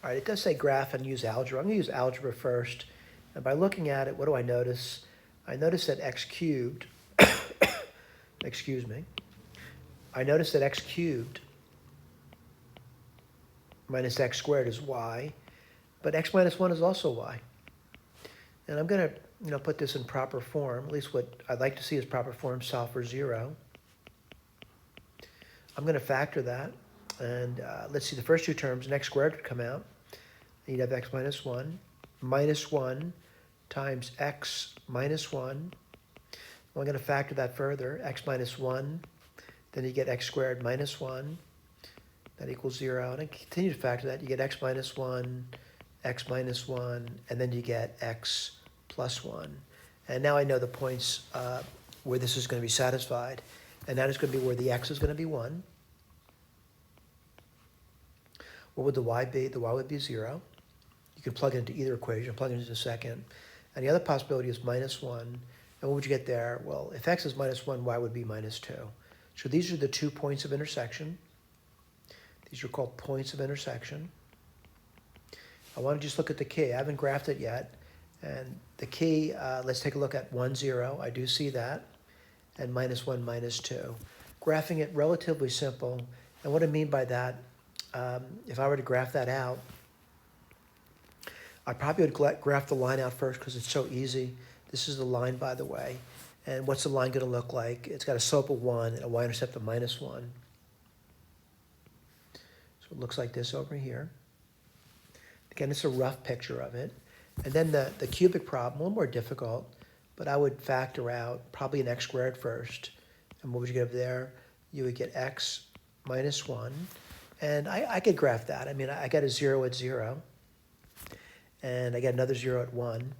All right, it does say graph and use algebra. I'm going to use algebra first. And by looking at it, what do I notice? I notice that x cubed, excuse me, I notice that x cubed minus x squared is y, but x minus 1 is also y. And I'm going to put this in proper form, at least what I'd like to see is proper form, solve for 0. I'm going to factor that. And let's see, the first two terms, an x squared would come out. And you'd have x minus 1 times x minus 1. Well, I'm going to factor that further, x minus 1. Then you get x squared minus 1. That equals 0. And I continue to factor that. You get x minus 1, and then you get x plus 1. And now I know the points where this is going to be satisfied. And that is going to be where the x is going to be 1. What would the y be? The y would be 0. You can plug it into either equation, plug it into the second. And the other possibility is minus 1. And what would you get there? Well, if x is minus 1, y would be minus 2. So these are the 2 points of intersection. These are called points of intersection. I want to just look at the key. I haven't graphed it yet. And the key, let's take a look at 1, 0. I do see that. And minus 1, minus 2. Graphing it relatively simple. And what I mean by that, if I were to graph that out, I probably would graph the line out first because it's so easy. This is the line, by the way. And what's the line going to look like? It's got a slope of 1 and a y-intercept of minus 1. So it looks like this over here. Again, it's a rough picture of it. And then the cubic problem, a little more difficult, but I would factor out probably an x squared first. And what would you get over there? You would get x minus 1. And I could graph that. I mean, I got a 0 at 0. And I get another 0 at 1.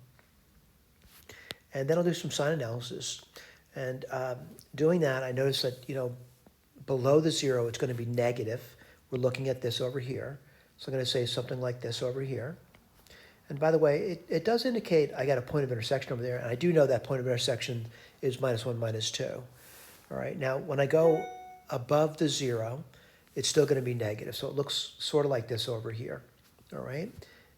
And then I'll do some sign analysis. And doing that, I notice that, below the 0, it's going to be negative. We're looking at this over here. So I'm going to say something like this over here. And by the way, it does indicate I got a point of intersection over there. And I do know that point of intersection is minus 1, minus 2. All right, now when I go above the 0, it's still going to be negative. So it looks sort of like this over here. All right.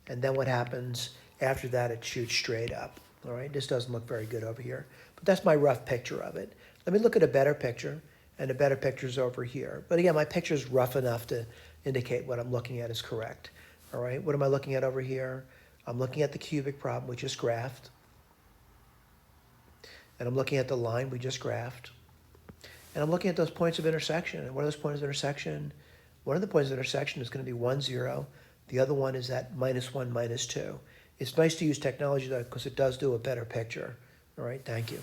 And then what happens after that, it shoots straight up. All right, this doesn't look very good over here. But that's my rough picture of it. Let me look at a better picture, and a better picture is over here. But again, my picture is rough enough to indicate what I'm looking at is correct. All right, what am I looking at over here? I'm looking at the cubic problem we just graphed. And I'm looking at the line we just graphed. And I'm looking at those points of intersection. And what are those points of intersection? One of the points of intersection is going to be 1, 0. The other one is at minus 1, minus 2. It's nice to use technology, though, because it does do a better picture. All right, thank you.